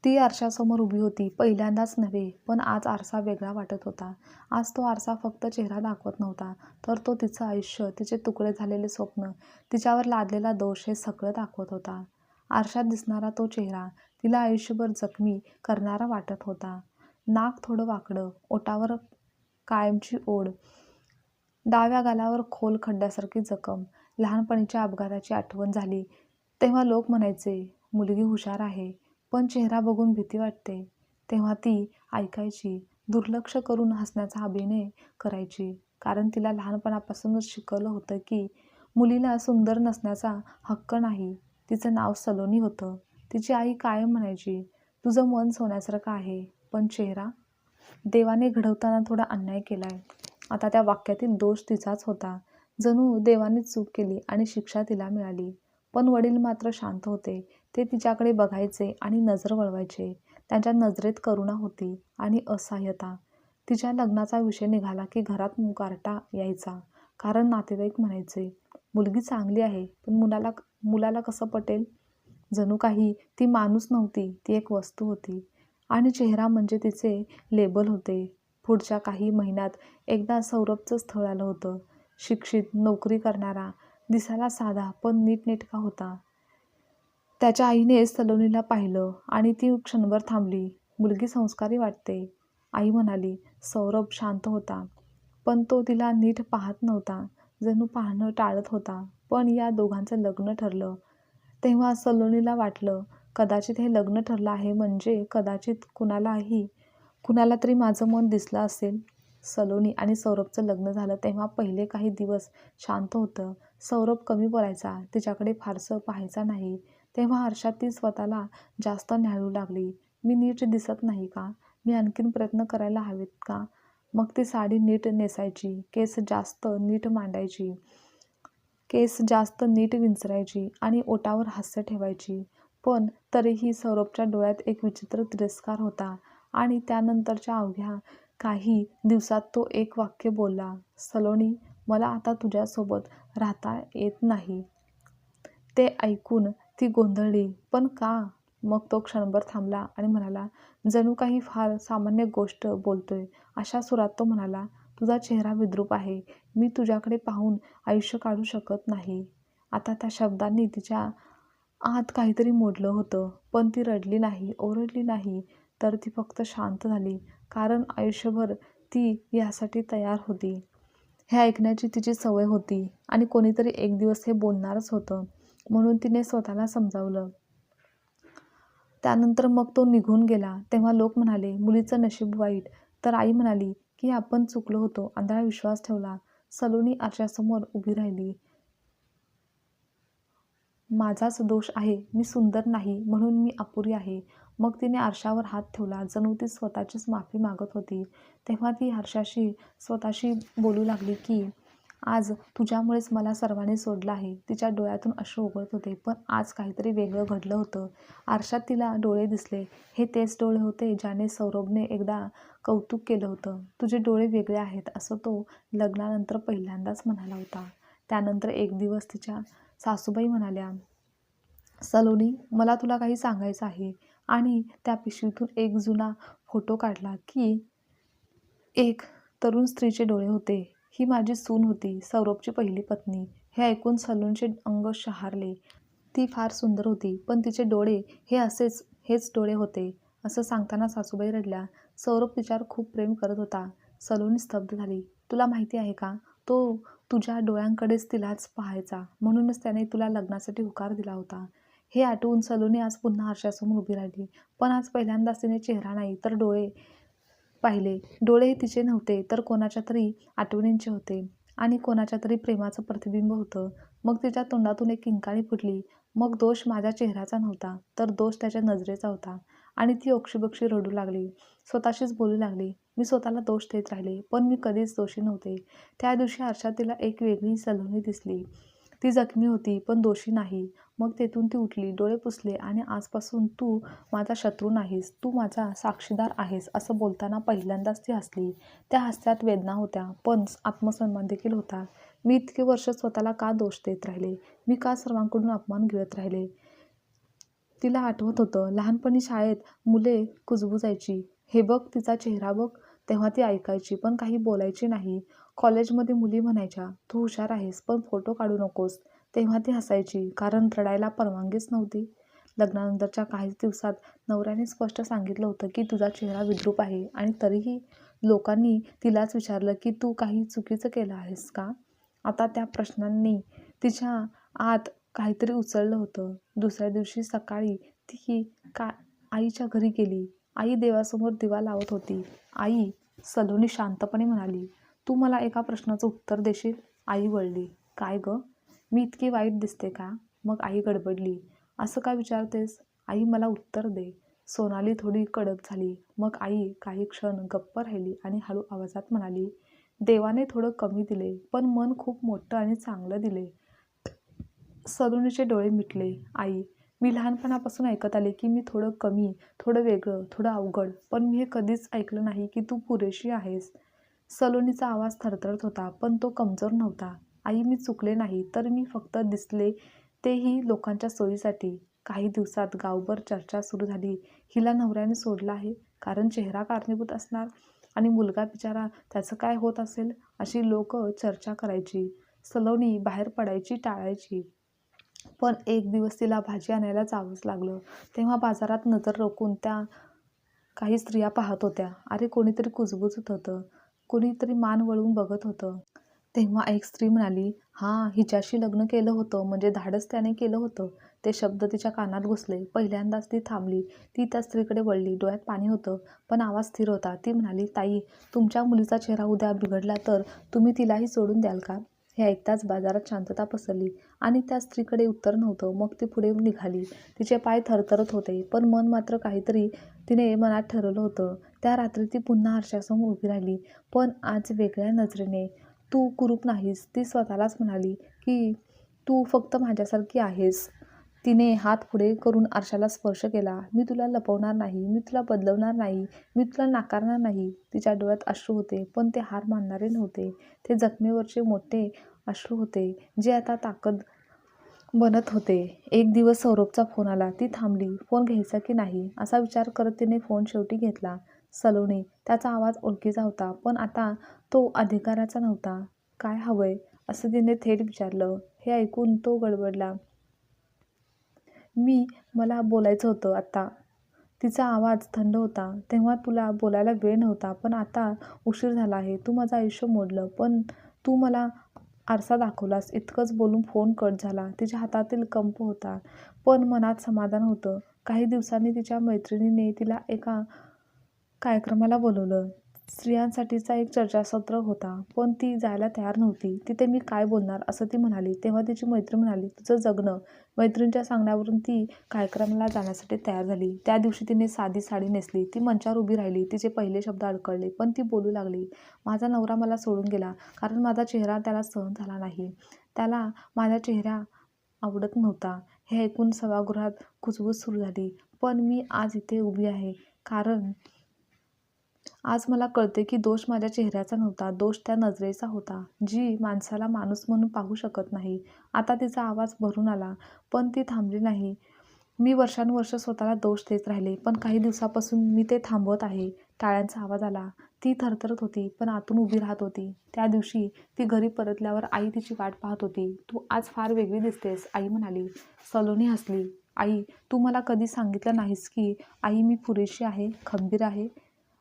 ती आरशासमोर उभी होती. पहिल्यांदाच नव्हे, पण आज आरसा वेगळा वाटत होता. आज तो आरसा फक्त चेहरा दाखवत नव्हता, तर तो तिचं आयुष्य, तिचे तुकडे झालेले स्वप्न, तिच्यावर लादलेला दोष हे सगळं दाखवत होता. आरशात दिसणारा तो चेहरा तिला आयुष्यभर जखमी करणारा वाटत होता. नाक थोडं वाकडं, ओठावर कायमची ओढ, डाव्या गालावर खोल खड्ड्यासारखी जखम. लहानपणीच्या अपघाताची आठवण झाली तेव्हा लोक म्हणायचे, मुलगी हुशार आहे, पण चेहरा बघून भीती वाटते. तेव्हा ती ऐकायची, दुर्लक्ष करून हसण्याचा अभिनय करायची. कारण तिला लहानपणापासूनच शिकवलं होतं की मुलीला सुंदर नसण्याचा हक्क नाही. तिचं नाव सलोनी होतं. तिची आई कायम म्हणायची, तुझं मन सोन्यासारखं आहे, पण चेहरा? देवाने घडवताना थोडा अन्याय केलाय. आता त्या वाक्यातील दोष तिचाच होता. जणू देवानेच चूक केली आणि शिक्षा तिला मिळाली. पण वडील मात्र शांत होते. ते तिच्याकडे बघायचे आणि नजर वळवायचे. त्यांच्या नजरेत करुणा होती आणि असहाय्यता. तिच्या लग्नाचा विषय निघाला की घरात मुकारटा यायचा. कारण नातेवाईक म्हणायचे, मुलगी चांगली आहे, पण मुलाला कसं पटेल? जणू काही ती माणूस नव्हती, ती एक वस्तू होती. आणि चेहरा म्हणजे तिचे लेबल होते. पुढच्या काही महिन्यात एकदा सौरभचं स्थळ आलं होतं. शिक्षित, नोकरी करणारा, दिसायला साधा पण नीटनेटका होता. त्याच्या आईने सलोनीला पाहिलं आणि ती क्षणभर थांबली. मुलगी संस्कारी वाटते, आई म्हणाली. सौरभ शांत होता, पण तो तिला नीट पाहत नव्हता. जणू पाहणं टाळत होता. पण या दोघांचं लग्न ठरलं तेव्हा सलोनीला वाटलं, कदाचित हे लग्न ठरलं आहे म्हणजे कदाचित कुणाला तरी माझं मन दिसलं असेल. सलोनी आणि सौरभचं लग्न झालं तेव्हा पहिले काही दिवस शांत होतं. सौरभ कमी बोलायचा, तिच्याकडे फारसं पाहायचा नाही. तेव्हा आरशात ती स्वतःला जास्त न्याहाळू लागली. मी नीट दिसत नाही का? मी आणखीन प्रयत्न करायला हवेत का? मग ती साडी नीट नेसायची, केस जास्त नीट विंचरायची आणि ओठावर हास्य ठेवायची. पण तरीही सौरभच्या डोळ्यात एक विचित्र तिरस्कार होता. आणि त्यानंतरच्या अवघ्या काही दिवसात तो एक वाक्य बोलला, सलोनी, मला आता तुझ्यासोबत राहता येत नाही. ते ऐकून ती गोंधळली. पण का? मग तो क्षणभर थांबला आणि म्हणाला, जणू काही फार सामान्य गोष्ट बोलतोय अशा सुरात तो म्हणाला, तुझा चेहरा विद्रूप आहे. मी तुझ्याकडे पाहून आयुष्य काढू शकत नाही. आता त्या शब्दांनी तिच्या आत काहीतरी मोडलं होतं. पण ती रडली नाही, ओरडली नाही, तर ती फक्त शांत झाली. कारण आयुष्यभर ती यासाठी तयार होती. हे ऐकण्याची तिची सवय होती आणि कोणीतरी एक दिवस हे बोलणारच होतं. म्हणून तिने स्वतःला समजावलं. त्यानंतर मग तो निघून गेला तेव्हा लोक म्हणाले, मुलीचं नशीब वाईट. तर आई म्हणाली की आपण चुकलो होतो, आंधळा विश्वास ठेवला. सलोनी आरशासमोर उभी राहिली. माझाच दोष आहे, मी सुंदर नाही म्हणून मी अपुरी आहे. मग तिने आरशावर हात ठेवला, जणू ती स्वतःचीच माफी मागत होती. तेव्हा ती आरशाशी स्वतःशी बोलू लागली की आज तुझ्यामुळेच मला सर्वांनी सोडलं आहे. तिच्या डोळ्यातून अश्रू उकळत होते, पण आज काहीतरी वेगळं घडलं होतं. आरशात तिला डोळे दिसले. हे तेच डोळे होते ज्याने सौरभने एकदा कौतुक केलं होतं. तुझे डोळे वेगळे आहेत असं तो लग्नानंतर पहिल्यांदाच म्हणाला होता. त्यानंतर एक दिवस तिच्या सासूबाई म्हणाल्या, सलोनी, मला तुला काही सांगायचं आहे. आणि त्या पिशवीतून एक जुना फोटो काढला की एक तरुण स्त्रीचे डोळे होते. ही माझी सून होती, सौरभची पहिली पत्नी. हे ऐकून सलोनीचे अंग शहारले. ती फार सुंदर होती, पण तिचे डोळे हेच डोळे होते. असं सांगताना सासूबाई रडल्या. सौरभ तिच्यावर खूप प्रेम करत होता. सलोनी स्तब्ध झाली. तुला माहिती आहे का, तो तुझ्या डोळ्यांकडेच तिलाच पाहायचा. म्हणूनच त्याने तुला लग्नासाठी होकार दिला होता. हे आठवून सलोनी आज पुन्हा आरशासमोर उभी राहिली. पण आज पहिल्यांदाच तिने चेहरा नाही तर डोळे पाहिले. डोळे हे तिचे नव्हते, तर कोणाच्या तरी आठवणींचे होते आणि कोणाच्या तरी प्रेमाचं प्रतिबिंब होतं. मग तिच्या तोंडातून एक किंकाळी फुटली. मग दोष माझ्या चेहऱ्याचा नव्हता, तर दोष त्याच्या नजरेचा होता. आणि ती ओक्शीबोक्षी रडू लागली. स्वतःशीच बोलू लागली, मी स्वतःला दोष देत राहिले, पण मी कधीच दोषी नव्हते. त्या दिवशी आरशात तिला एक वेगळी सलोनी दिसली. ती जखमी होती, पण दोषी नाही. मग तेथून ती उठली, डोळे पुसले आणि आजपासून तू माझा शत्रू नाहीस, तू माझा साक्षीदार आहेस असं बोलताना पहिल्यांदाच ती हसली. त्या हास्यात वेदना होत्या, पण आत्मसन्मान देखील होता. मी इतके वर्ष स्वतःला का दोष देत राहिले? मी का सर्वांकडून अपमान गिळत राहिले? तिला आठवत होतं लहानपणी शाळेत मुले कुजबुजायची, "हे बघ तिचा चेहरा बघ." तेव्हा ती ऐकायची पण काही बोलायची नाही. कॉलेजमध्ये मुली म्हणायच्या, "तू हुशार आहेस पण फोटो काढू नकोस." तेव्हा ती हसायची कारण रडायला परवानगीच नव्हती. लग्नानंतरच्या काहीच दिवसात नवऱ्याने स्पष्ट सांगितलं होतं की तुझा चेहरा विद्रूप आहे आणि तरीही लोकांनी तिलाच विचारलं की तू काही चुकीचं केलं आहेस का? आता त्या प्रश्नांनी तिच्या आत काहीतरी उचललं होतं. दुसऱ्या दिवशी सकाळी ती का आईच्या घरी गेली. आई देवासमोर दिवा लावत होती. "आई," सलोनी शांतपणे म्हणाली, "तू मला एका प्रश्नाचं उत्तर देशील?" आई वळली. "काय गं? मी इतकी वाईट दिसते का?" मग आई गडबडली. "असं का विचारतेस? आई मला उत्तर दे." सोनाली थोडी कडक झाली. मग आई काही क्षण गप्प राहिली आणि हळू आवाजात म्हणाली, "देवाने थोडं कमी दिले, पण मन खूप मोठं आणि चांगलं दिले." सलोनीचे डोळे मिटले. "आई, मी लहानपणापासून ऐकत आले की मी थोडं कमी, थोडं वेगळं, थोडं अवघड, पण मी हे कधीच ऐकलं नाही की तू पुरेशी आहेस." सलोनीचा आवाज थरथरत होता, पण तो कमजोर नव्हता. "आई, मी चुकले नाही, तर मी फक्त दिसले, तेही लोकांच्या सोयीसाठी." काही दिवसात गावभर चर्चा सुरू झाली, "हिला नवऱ्याने सोडलं आहे, कारण चेहरा कारणीभूत असणार आणि मुलगा बिचारा, त्याचं काय होत असेल?" अशी लोक चर्चा करायची. सलोनी बाहेर पडायची टाळायची. पण एक दिवस तिला भाजी आणायला जावंच लागलं. तेव्हा बाजारात नजर रोखून त्या काही स्त्रिया पाहत होत्या. अरे, कोणीतरी कुजबुजत होतं, कोणीतरी मान वळवून बघत होतं. तेव्हा एक स्त्री म्हणाली, "हां, हिच्याशी लग्न केलं होतं म्हणजे धाडस त्याने केलं होतं." ते शब्द तिच्या कानात घुसले. पहिल्यांदाच ती थांबली. ती त्या स्त्रीकडे वळली. डोळ्यात पाणी होतं, पण आवाज स्थिर होता. ती म्हणाली, "ताई, तुमच्या मुलीचा चेहरा उद्या बिघडला तर तुम्ही तिलाही सोडून द्याल का?" हे ऐकताच बाजारात शांतता पसरली आणि त्या स्त्रीकडे उत्तर नव्हतं. मग ती पुढे निघाली. तिचे पाय थरथरत होते, पण मन मात्र काहीतरी तिने मनात ठरवलं होतं. त्या रात्री ती पुन्हा आरशासमोर उभी राहिली, पण आज वेगळ्या नजरेने. "तू कुरूप नाहीस," ती स्वतःलाच म्हणाली, की "तू फक्त माझ्यासारखी आहेस." तिने हात पुढे करून आरशाला स्पर्श केला. "मी तुला लपवणार नाही, मी तुला बदलवणार नाही, मी तुला नाकारणार नाही." तिच्या डोळ्यात अश्रू होते, पण ते हार मानणारे नव्हते. ते जखमेवरचे मोठे अश्रू होते, जे आता ताकद बनत होते. एक दिवस सौरभचा फोन आला. ती थांबली. फोन घ्यायचा की नाही असा विचार करत तिने फोन शेवटी घेतला. "सलोनी." त्याचा आवाज ओळखीचा होता, पण आता तो अधिकाराचा नव्हता. "काय हवंय?" असं तिने थेट विचारलं. हे ऐकून तो गडबडला. मला बोलायचं होतं आत्ता." तिचा आवाज थंड होता. "तेव्हा तुला बोलायला वेळ नव्हता, पण आता उशीर झाला आहे. तू माझं आयुष्य मोडलं, पण तू मला आरसा दाखवलास." इतकंच बोलून फोन कट झाला. तिच्या हातातील कंप होता, पण मनात समाधान होतं. काही दिवसांनी तिच्या मैत्रिणीने तिला एका कार्यक्रमाला बोलवलं. स्त्रियांसाठीचा एक चर्चासत्र होता, पण ती जायला तयार नव्हती. "तिथे मी काय बोलणार?" असं ती म्हणाली. तेव्हा तिची मैत्रीण म्हणाली, "तुझं जगणं." मैत्रिणीच्या सांगण्यावरून ती कार्यक्रमाला जाण्यासाठी तयार झाली. त्या दिवशी तिने साधी साडी नेसली. ती मंचावर उभी राहिली. तिचे पहिले शब्द अडखळले, पण ती बोलू लागली, "माझा नवरा मला सोडून गेला, कारण माझा चेहरा त्याला सहन झाला नाही. त्याला माझा चेहरा आवडत नव्हता." हे ऐकून सभागृहात कुजबूज सुरू झाली. "पण मी आज इथे उभी आहे, कारण आज मला कळते की दोष माझ्या चेहऱ्याचा नव्हता, दोष त्या नजरेचा होता, जी माणसाला माणूस म्हणून पाहू शकत नाही." आता तिचा आवाज भरून आला, पण ती थांबली नाही. "मी वर्षानुवर्ष स्वतःला दोष देत राहिले, पण काही दिवसापासून मी ते थांबवत आहे." टाळ्यांचा आवाज आला. ती थरथरत होती, पण आतून उभी राहत होती. त्या दिवशी ती घरी परतल्यावर आई तिची वाट पाहत होती. "तू आज फार वेगळी दिसतेस," आई म्हणाली. सलोनी हसली. "आई, तू मला कधी सांगितलं नाहीस की आई मी पुरेशी आहे, खंबीर आहे."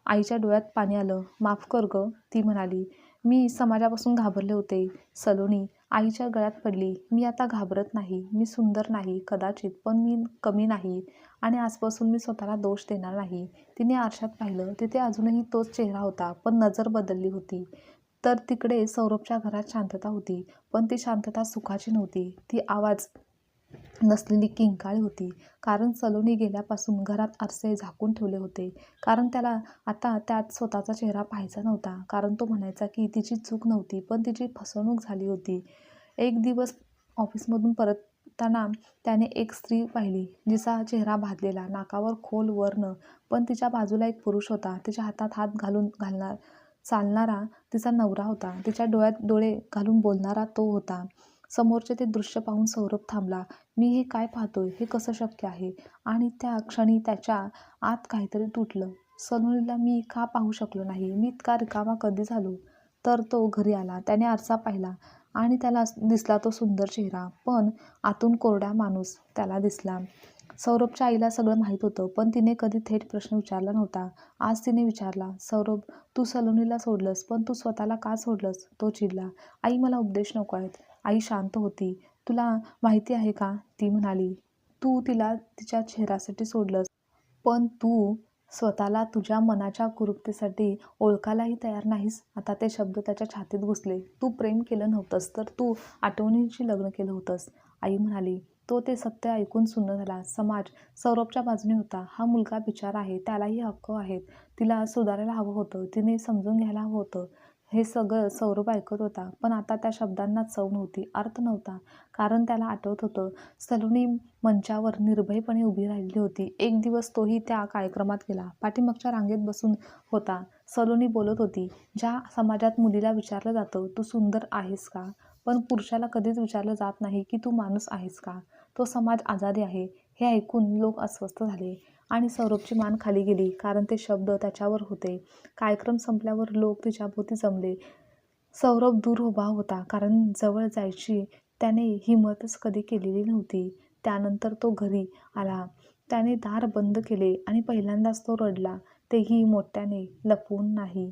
आईच्या डोळ्यात पाणी आलं. "माफ कर गं," ती म्हणाली. "मी समाजापासून घाबरले होते." सलोनी आईच्या गळ्यात पडली. "मी आता घाबरत नाही. मी सुंदर नाही कदाचित, पण मी कमी नाही आणि आजपासून मी स्वतःला दोष देणार नाही." तिने आरशात पाहिलं. तिथे अजूनही तोच चेहरा होता, पण नजर बदलली होती. तर तिकडे सौरभच्या घरात शांतता होती, पण ती शांतता सुखाची नव्हती. ती आवाज नसलेली किंकाळी होती. कारण सलोनी गेल्यापासून घरात आरसे झाकून ठेवले होते. कारण त्याला आता त्यात स्वतःचा चेहरा पाहायचा नव्हता. कारण तो म्हणायचा की तिची चूक नव्हती, पण तिची फसवणूक झाली होती. एक दिवस ऑफिसमधून परतताना त्याने एक स्त्री पाहिली, जिचा चेहरा भाजलेला, नाकावर खोल वर्ण, पण तिच्या बाजूला एक पुरुष होता. तिच्या हातात हात घालून चालणारा तिचा नवरा होता. तिच्या डोळ्यात डोळे घालून बोलणारा तो होता. समोरचे ते दृश्य पाहून सौरभ थांबला. मी हे काय पाहतोय, हे कसं शक्य आहे? आणि त्या क्षणी त्याच्या आत काहीतरी तुटलं. सलोनीला मी का पाहू शकलो नाही? मी इतका रिकामा कधी झालो? तर तो घरी आला. त्याने आरसा पाहिला आणि त्याला दिसला तो सुंदर चेहरा, पण आतून कोरडा माणूस त्याला दिसला. सौरभच्या आईला सगळं माहीत होतं, पण तिने कधी थेट प्रश्न विचारला नव्हता. आज तिने विचारला, सौरभ, तू सलोनीला सोडलंस, पण तू स्वतःला का सोडलंस? तो चिडला. आई, मला उपदेश नको आहेत. आई शांत होती. तुला माहिती आहे का? ती म्हणाली. तू तिला तिच्या चेहऱ्यासाठी सोडलंस, पण तू स्वतःला तुझ्या मनाच्या कुरूपतेसाठी ओळखायलाही तयार नाहीस. आता ते शब्द त्याच्या छातीत घुसले. तू प्रेम केलं नव्हतंस, तर तू आठवणींशी लग्न केलं होतंस, आई म्हणाली. तो ते सत्य ऐकून सुन्न झाला. समाज सौरभच्या बाजूने होता. हा मुलगा बिचारा आहे, त्यालाही हक्क आहेत. तिला सुधारायला हवं होतं, तिने समजून घ्यायला हवं होतं. हे सगळं सौरभ ऐकत होता, पण आता त्या शब्दांना चव नव्हती, अर्थ नव्हता. कारण त्याला आठवत होतं, सलोनी मंचावर निर्भयपणे उभी राहिली होती. एक दिवस तोही त्या कार्यक्रमात गेला. पाठीमागच्या रांगेत बसून होता. सलोनी बोलत होती. ज्या समाजात मुलीला विचारलं जातं, तू सुंदर आहेस का? पण पुरुषाला कधीच विचारलं जात नाही की तू माणूस आहेस का? तो समाज आजारी आहे. हे ऐकून लोक अस्वस्थ झाले आणि सौरभची मान खाली गेली, कारण ते शब्द त्याच्यावर होते. कार्यक्रम संपल्यावर लोक तिच्याभोवती जमले. सौरभ दूर उभा होता, कारण जवळ जायची त्याने हिंमतच कधी केलेली नव्हती. त्यानंतर तो घरी आला. त्याने दार बंद केले आणि पहिल्यांदाच तो रडला, तेही मोठ्याने, लपवून नाही.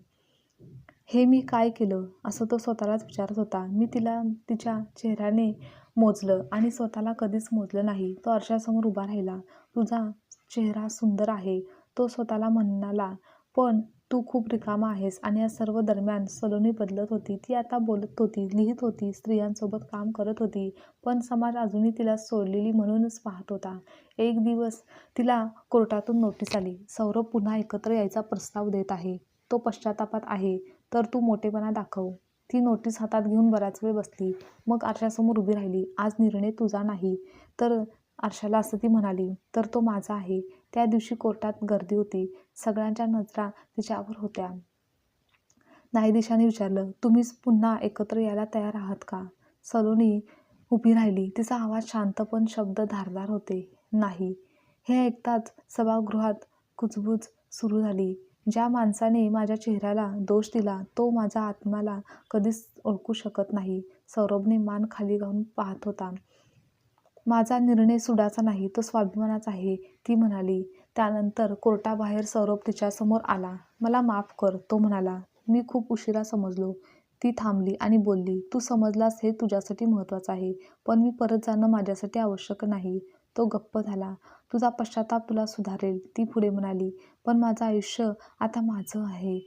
हे मी काय केलं, असं तो स्वतःलाच विचारत होता. मी तिला तिच्या चेहऱ्याने मोजलं आणि स्वतःला कधीच मोजलं नाही. तो आरशासमोर उभा राहिला. तुझा चेहरा सुंदर आहे, तो स्वतःला म्हणाला, पण तू खूप रिकामा आहेस. आणि या सर्व दरम्यान सलोनी बदलत होती. ती आता बोलत होती, लिहित होती, स्त्रियांसोबत काम करत होती, पण समाज अजूनही तिला सोडलेली म्हणूनच पाहत होता. एक दिवस तिला कोर्टातून नोटीस आली. सौरभ पुन्हा एकत्र यायचा प्रस्ताव देत आहे. तो पश्चातापात आहे, तर तू मोठेपणा दाखव. ती नोटीस हातात घेऊन बराच वेळ बसली. मग आरशासमोर उभी राहिली. आज निर्णय तुझा नाही, तर आरशाला असं ती म्हणाली, तर तो माझा आहे. त्या दिवशी कोर्टात गर्दी होती. सगळ्यांच्या नजरा तिच्यावर होत्या. न्यायाधीशाने विचारलं, तुम्ही पुन्हा एकत्र यायला तयार आहात का? सलोनी उभी राहिली. तिचा आवाज शांत, पण शब्द धारदार होते. नाही. हे ऐकताच सभागृहात कुजबूज सुरू झाली. ज्या माणसाने माझ्या चेहऱ्याला दोष दिला, तो माझ्या आत्म्याला कधीच ओळखू शकत नाही. सौरभने मान खाली घालून पाहत होता. माझा निर्णय सुडाचा नाही, तो स्वाभिमानाचा आहे, ती म्हणाली. त्यानंतर कोर्टाबाहेर सौरभ तिच्यासमोर आला. मला माफ कर, तो म्हणाला. मी खूप उशिरा समजलो. ती थांबली आणि बोलली, तू समजलास हे तुझ्यासाठी महत्त्वाचं आहे, पण मी परत जाणं माझ्यासाठी आवश्यक नाही. तो गप्प झाला. तुझा पश्चाताप तुला सुधारेल, ती पुढे म्हणाली, पण माझं आयुष्य आता माझं आहे.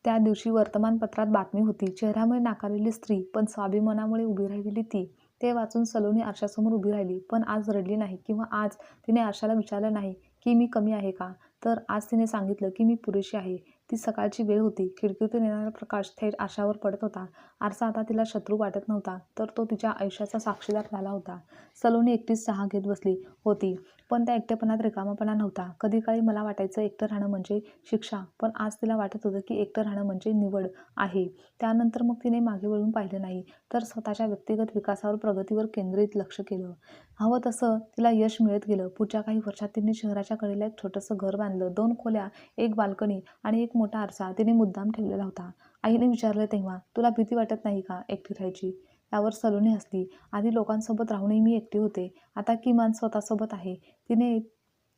त्या दिवशी वर्तमानपत्रात बातमी होती. चेहऱ्यामुळे नाकारलेली स्त्री, पण स्वाभिमानामुळे उभी राहिलेली ती. ते वाचून सलोनी आरशासमोर उभी राहिली, पण आज रडली नाही, किंवा आज तिने आरशाला विचारलं नाही की मी कमी आहे का, तर आज तिने सांगितलं की मी पुरेशी आहे. ती सकाळची वेळ होती. खिडकीतून येणारा प्रकाश थेट आरशावर पडत होता. आरसा आता तिला शत्रू वाटत नव्हता, तर तो तिच्या आयुष्याचा साक्षीदार झाला होता. सलोनी एकटीच चहा घेत बसली होती, पण त्या एकटेपणात रिकामापणा नव्हता. कधी काळी मला वाटायचं एकटं राहणं म्हणजे शिक्षा, पण आज तिला वाटत होतं की एकटं राहणं म्हणजे निवड आहे. त्यानंतर मग तिने मागे वळून पाहिलं नाही, तर स्वतःच्या व्यक्तिगत विकासावर, प्रगतीवर केंद्रित लक्ष केलं. हवं तसं तिला यश मिळत गेलं. पुढच्या काही वर्षात तिने शहराच्या कडेला एक छोटंसं घर बांधलं. 2 खोल्या, एक बाल्कनी आणि एक मोठा आरसा तिने मुद्दाम ठेवलेला होता. आईने विचारलं तेव्हा, तुला भीती वाटत नाही का एकटी राहायची? त्यावर सलोनी हसली. आधी लोकांसोबत राहूनही मी एकटी होते, आता किमान स्वतःसोबत आहे. तिने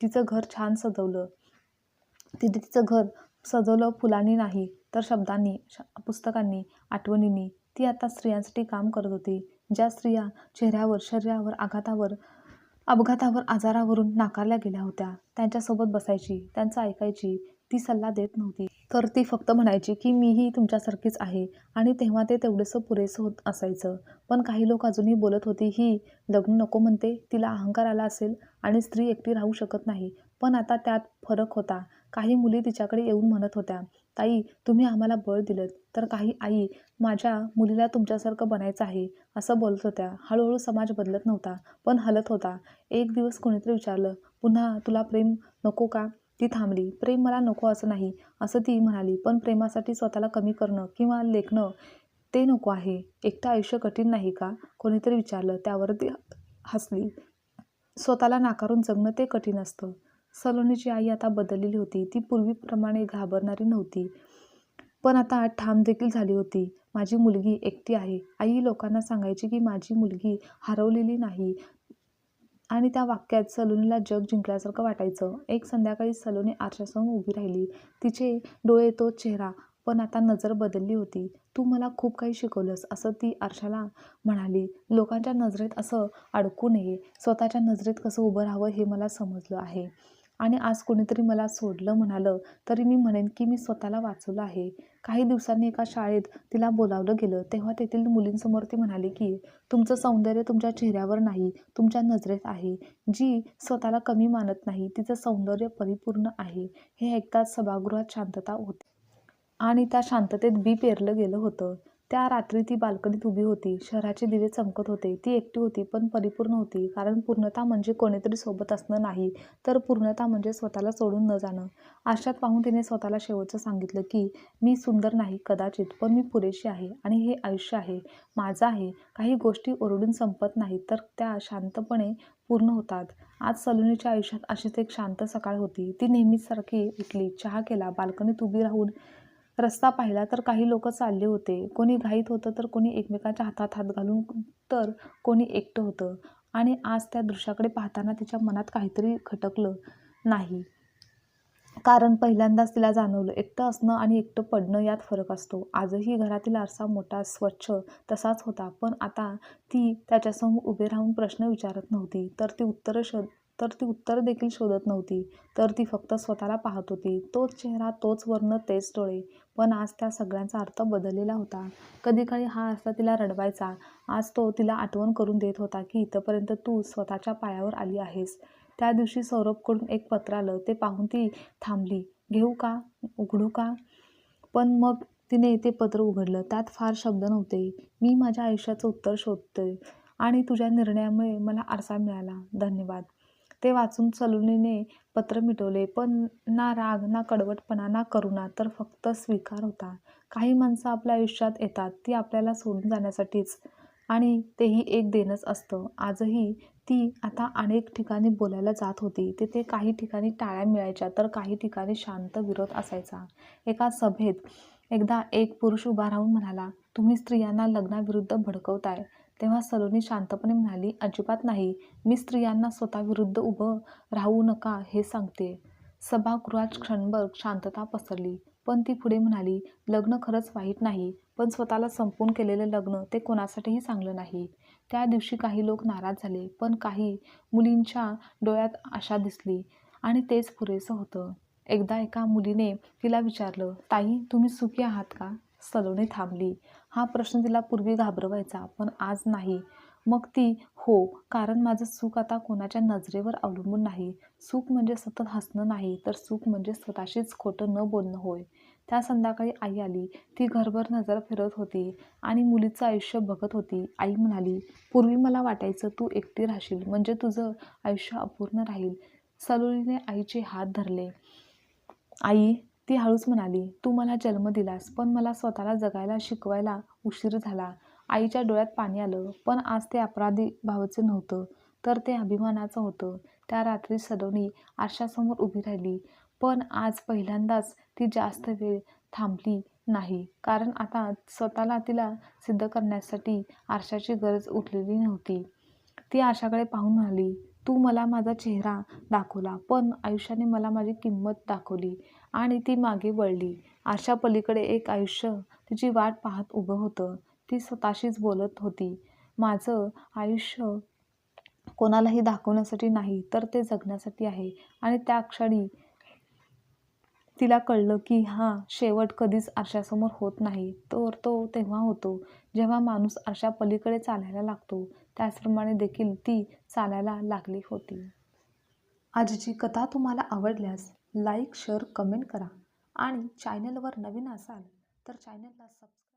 तिचं घर छान सजवलं. तिने तिचं घर सजवलं फुलांनी नाही, तर शब्दांनी, पुस्तकांनी, आठवणींनी. ती आता स्त्रियांसाठी काम करत होती. ज्या स्त्रिया चेहऱ्यावर, शरीरावर, अपघातावर, आजारावरून नाकारल्या गेल्या होत्या, त्यांच्यासोबत बसायची, त्यांचं ऐकायची. ती सल्ला देत नव्हती, तर ती फक्त म्हणायची की मीही तुमच्यासारखीच आहे, आणि तेव्हा ते तेवढंसं पुरेसं होत असायचं. पण काही लोक अजूनही बोलत होती, ही लग्न नको म्हणते, तिला अहंकार आला असेल आणि स्त्री एकटी राहू शकत नाही. पण आता त्यात फरक होता. काही मुली तिच्याकडे येऊन म्हणत होत्या, ताई, तुम्ही आम्हाला बळ दिलंत. तर काही आई, माझ्या मुलीला तुमच्यासारखं बनायचं आहे, असं बोलत होत्या. हळूहळू समाज बदलत नव्हता, पण हलत होता. एक दिवस कोणीतरी विचारलं, पुन्हा तुला प्रेम नको का? ती थांबली. प्रेम मला नको असं नाही, असं ती म्हणाली, पण प्रेमासाठी स्वतःला कमी करणं किंवा लेखणं ते नको आहे. एकटं आयुष्य कठीण नाही का? कोणीतरी विचारलं. त्यावर ती हसली. स्वतःला नाकारून जगणं ते कठीण असतं. सलोनीची आई आता बदललेली होती. ती पूर्वीप्रमाणे घाबरणारी नव्हती. पण आता ठाम देखील झाली होती. माझी मुलगी एकटी आहे. आई लोकांना सांगायची की माझी मुलगी हरवलेली नाही. आणि त्या वाक्यात सलोनीला जग जिंकल्यासारखं वाटायचं. एक संध्याकाळी सलोनी आरशासमोर उभी राहिली. तिचे डोळे, तोच चेहरा. पण आता नजर बदलली होती. "तू मला खूप काही शिकवलंस," असं ती आरशाला म्हणाली. "लोकांच्या नजरेत असं अडकू नये. स्वतःच्या नजरेत कसं उभं राहावं हे मला समजलं आहे. आणि आज कोणीतरी मला सोडलं म्हणालं तरी मी म्हणेन की मी स्वतःला वाचवलं आहे." काही दिवसांनी एका शाळेत तिला बोलावलं गेलं. तेव्हा तेथील मुलींसमोर ती म्हणाली की तुमचं सौंदर्य तुमच्या चेहऱ्यावर नाही, तुमच्या नजरेत आहे. जी स्वतःला कमी मानत नाही, तिचं सौंदर्य परिपूर्ण आहे. हे ऐकताच सभागृहात शांतता होती. आणि त्या शांततेत बी पेरलं गेलं होतं. त्या रात्री ती बाल्कनीत उभी होती. शहराचे दिवे चमकत होते. ती एकटी होती, पण परिपूर्ण होती. कारण पूर्णता म्हणजे कोणीतरी सोबत असणं नाही, तर पूर्णता म्हणजे स्वतःला सोडून न जाणं. आरशात पाहून तिने स्वतःला शेवटचं सांगितलं की मी सुंदर नाही कदाचित, पण मी पुरेशी आहे. आणि हे आयुष्य आहे, माझं आहे. काही गोष्टी ओरडून संपत नाहीत, तर त्या शांतपणे पूर्ण होतात. आज सलोनीच्या आयुष्यात अशीच एक शांत सकाळ होती. ती नेहमीसारखी उठली, चहा केला, बाल्कनीत उभी राहून रस्ता पाहिला तर काही लोक चालले होते. कोणी घाईत होतं, तर कोणी एकमेकांच्या हातात हात घालून, तर कोणी एकटं होतं. आणि आज त्या दृश्याकडे पाहताना तिच्या मनात काहीतरी खटकलं नाही. कारण पहिल्यांदाच तिला जाणवलं, एकटं असणं आणि एकटं पडणं यात फरक असतो. आजही घरातील आरसा मोठा, स्वच्छ तसाच होता. पण आता ती त्याच्यासमोर उभे राहून प्रश्न विचारत नव्हती, तर ती उत्तर देखील शोधत नव्हती. तर ती फक्त स्वतःला पाहत होती. तोच चेहरा, तोच वर्ण, तेच डोळे. पण आज त्या सगळ्यांचा अर्थ बदललेला होता. कधीकाळी हा आरसा तिला रडवायचा. आज तो तिला आठवण करून देत होता की इथपर्यंत तू स्वतःच्या पायावर आली आहेस. त्या दिवशी सौरभकडून एक पत्र आलं. ते पाहून ती थांबली. घेऊ का? उघडू का? पण मग तिने ते पत्र उघडलं. त्यात फार शब्द नव्हते. "मी माझ्या आयुष्याचं उत्तर शोधतोय आणि तुझ्या निर्णयामुळे मला आरसा मिळाला. धन्यवाद." ते वाचून सलोनीने पत्र मिटवले. पण ना राग, ना कडवटपणा, ना करुणा, तर फक्त स्वीकार होता. काही माणसं आपल्या आयुष्यात येतात, ती आपल्याला सोडून जाण्यासाठीच. आणि तेही एक देणंच असतं. आजही ती आता अनेक ठिकाणी बोलायला जात होती. तिथे काही ठिकाणी टाळ्या मिळायच्या, तर काही ठिकाणी शांत विरोध असायचा. एका सभेत एकदा एक पुरुष उभा राहून म्हणाला, "तुम्ही स्त्रियांना लग्नाविरुद्ध भडकवताय." तेव्हा सलोनी शांतपणे म्हणाली, "अजिबात नाही. मी स्त्रियांना स्वतःविरुद्ध उभं राहू नका हे सांगते." सभागृहात क्षणभर शांतता पसरली. पण ती पुढे म्हणाली, "लग्न खरंच वाईट नाही, पण स्वतःला संपवून केलेलं लग्न ते कोणासाठीही चांगलं नाही." त्या दिवशी काही लोक नाराज झाले, पण काही मुलींच्या डोळ्यात आशा दिसली. आणि तेच पुरेसं होतं. एकदा एका मुलीने तिला विचारलं, "ताई, तुम्ही सुखी आहात का?" सलोनी थांबली. हा प्रश्न तिला पूर्वी घाबरवायचा, पण आज नाही. मग ती, "हो, कारण माझं सुख आता कोणाच्या नजरेवर अवलंबून नाही." सुख म्हणजे सतत हसणं नाही, तर सुख म्हणजे स्वतःशीच खोटं न बोलणं होय. त्या संध्याकाळी आई आली. ती घरभर नजर फिरत होती आणि मुलीचं आयुष्य बघत होती. आई म्हणाली, "पूर्वी मला वाटायचं तू एकटी राहशील म्हणजे तुझं आयुष्य अपूर्ण राहील." सलोनीने आईचे हात धरले. "आई," ती हळूच म्हणाली, "तू मला जन्म दिलास, पण मला स्वतःला जगायला शिकवायला उशीर झाला." आईच्या डोळ्यात पाणी आलं. पण आज ते अपराधी भावाचं नव्हतं, तर ते अभिमानाचं होतं. त्या रात्री सलोनी आरशासमोर उभी राहिली. पण आज पहिल्यांदाच ती जास्त वेळ थांबली नाही. कारण आता स्वतःला तिला सिद्ध करण्यासाठी आरशाची गरज उरलेली नव्हती. ती आरशाकडे पाहून म्हणाली, "तू मला माझा चेहरा दाखवला, पण आयुष्याने मला माझी किंमत दाखवली." आणि ती मागे वळली. आरशापलीकडे एक आयुष्य तिची वाट पाहत उभं होतं. ती स्वतःशीच बोलत होती, "माझं आयुष्य कोणालाही दाखवण्यासाठी नाही, तर ते जगण्यासाठी आहे." आणि त्या क्षणी तिला कळलं की हा शेवट कधीच आरशासमोर होत नाही, तर तो तेव्हा होतो जेव्हा माणूस आरशापलीकडे चालायला लागतो. त्याचप्रमाणे देखील ती चालायला लागली होती. आजची कथा तुम्हाला आवडल्यास लाईक, शेअर, कमेंट करा आणि चॅनलवर नवीन असाल तर चॅनलला सबस्क्राईब